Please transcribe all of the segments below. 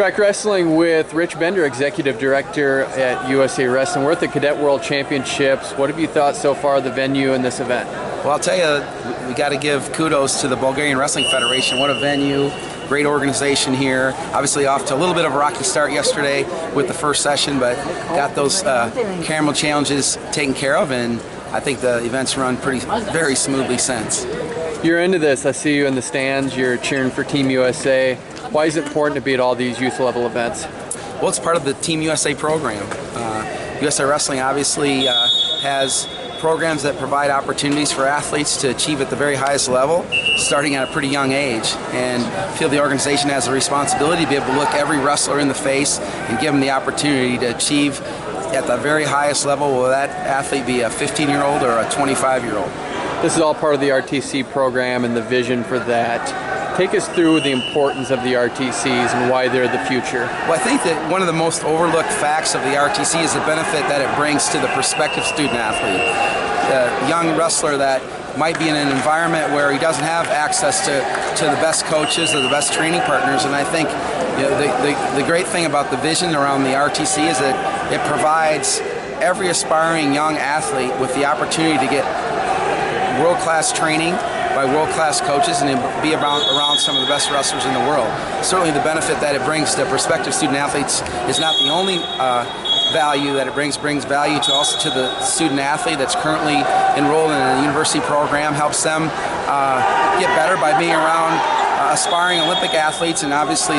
Track Wrestling with Rich Bender, Executive Director at USA Wrestling. We're at the Cadet World Championships. What have you thought so far of the venue in this event? Well, I'll tell you, we got to give kudos to the Bulgarian Wrestling Federation. What a venue, great organization here. Obviously off to a little bit of a rocky start yesterday with the first session, but got those camera challenges taken care of, and I think the event's run very smoothly since. You're into this. I see you in the stands. You're cheering for Team USA. Why is it important to be at all these youth level events? Well, it's part of the Team USA program. USA Wrestling obviously has programs that provide opportunities for athletes to achieve at the very highest level, starting at a pretty young age. And I feel the organization has a responsibility to be able to look every wrestler in the face and give them the opportunity to achieve at the very highest level, will that athlete be a 15-year-old or a 25-year-old. This is all part of the RTC program and the vision for that. Take us through the importance of the RTCs and why they're the future. Well, I think that one of the most overlooked facts of the RTC is the benefit that it brings to the prospective student athlete. A young wrestler that might be in an environment where he doesn't have access to the best coaches or the best training partners, and I think the great thing about the vision around the RTC is that it provides every aspiring young athlete with the opportunity to get world-class training by world-class coaches and be around some of the best wrestlers in the world. Certainly the benefit that it brings to prospective student athletes is not the only value that it brings value to also to the student athlete that's currently enrolled in a university program, helps them get better by being around aspiring Olympic athletes, and obviously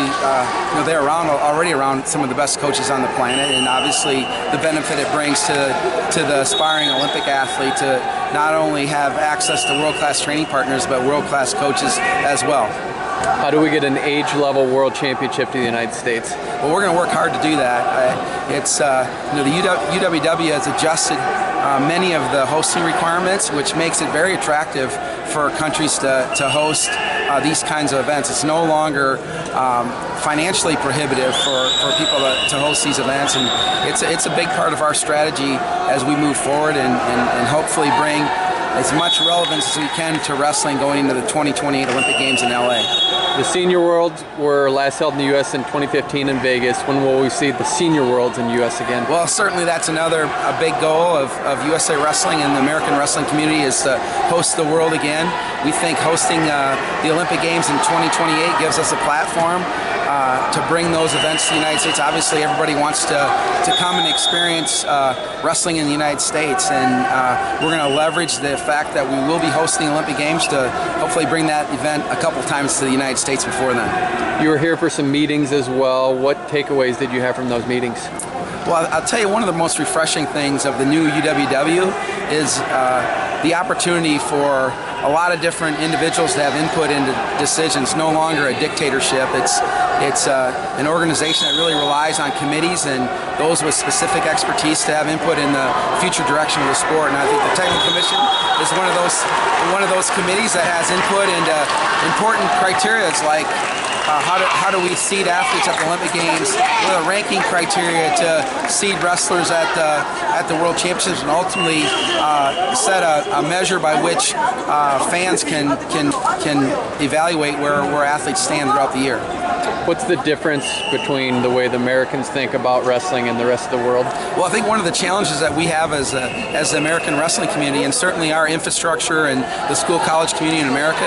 they're already around some of the best coaches on the planet, and obviously the benefit it brings to the aspiring Olympic athlete to not only have access to world-class training partners but world-class coaches as well. How do we get an age-level world championship to the United States? Well, we're going to work hard to do that. The UWW has adjusted many of the hosting requirements, which makes it very attractive for countries to host these kinds of events. It's no longer financially prohibitive for people to host these events, and it's a big part of our strategy as we move forward and hopefully bring as much relevance as we can to wrestling going into the 2028 Olympic Games in LA. The Senior Worlds were last held in the U.S. in 2015 in Vegas. When will we see the Senior Worlds in the U.S. again? Well, certainly that's a big goal of USA Wrestling and the American wrestling community is to host the world again. We think hosting the Olympic Games in 2028 gives us a platform to bring those events to the United States. Obviously, everybody wants to come and experience wrestling in the United States, and we're going to leverage the fact that we will be hosting the Olympic Games to hopefully bring that event a couple times to the United States before then. You were here for some meetings as well. What takeaways did you have from those meetings? Well, I'll tell you, one of the most refreshing things of the new UWW is the opportunity for a lot of different individuals to have input into decisions. No longer a dictatorship. It's an organization that really relies on committees and those with specific expertise to have input in the future direction of the sport. And I think the Technical Commission is one of those committees that has input into important criteria like how do we seed athletes at the Olympic Games, what are the ranking criteria to seed wrestlers at the World Championships, and ultimately set a measure by which fans can evaluate where athletes stand throughout the year. What's the difference between the way the Americans think about wrestling and the rest of the world? Well, I think one of the challenges that we have as the American wrestling community, and certainly our infrastructure and the school college community in America,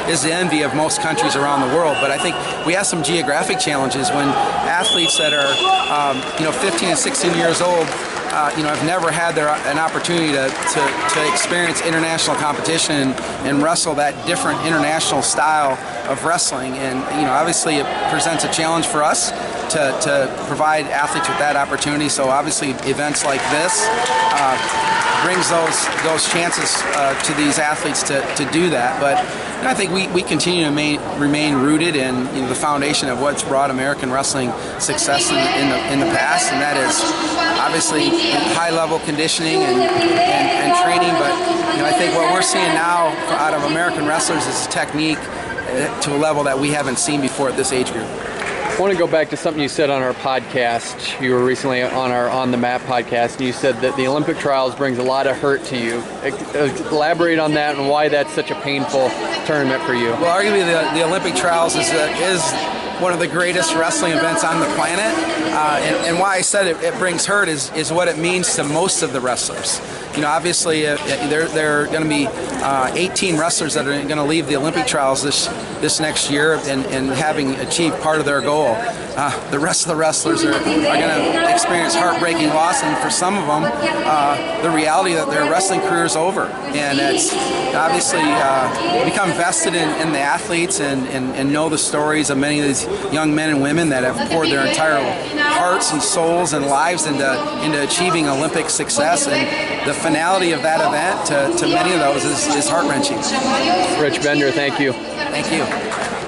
is the envy of most countries around the world. But I think we have some geographic challenges when athletes that are 15 and 16 years old have never had an opportunity to experience international competition and wrestle that different international style of wrestling. And obviously it presents a challenge for us to provide athletes with that opportunity. So obviously events like this brings those chances to these athletes to do that. But I think we continue to remain rooted in the foundation of what's brought American wrestling success in the past, and that is obviously high-level conditioning and training. But I think what we're seeing now out of American wrestlers is technique to a level that we haven't seen before at this age group. I want to go back to something you said on our podcast. You were recently on our On the Mat podcast, and you said that the Olympic trials brings a lot of hurt to you. Elaborate on that and why that's such a painful tournament for you. Well, arguably the Olympic trials is one of the greatest wrestling events on the planet. And why I said it brings hurt is what it means to most of the wrestlers. You know, obviously, there are going to be 18 wrestlers that are going to leave the Olympic trials this next year, and having achieved part of their goal. The rest of the wrestlers are going to experience heartbreaking loss, and for some of them, the reality that their wrestling career is over. And it's obviously become vested in the athletes and know the stories of many of these young men and women that have poured their entire hearts and souls and lives into achieving Olympic success. And the finality of that event to many of those is heart-wrenching. Rich Bender, thank you. Thank you.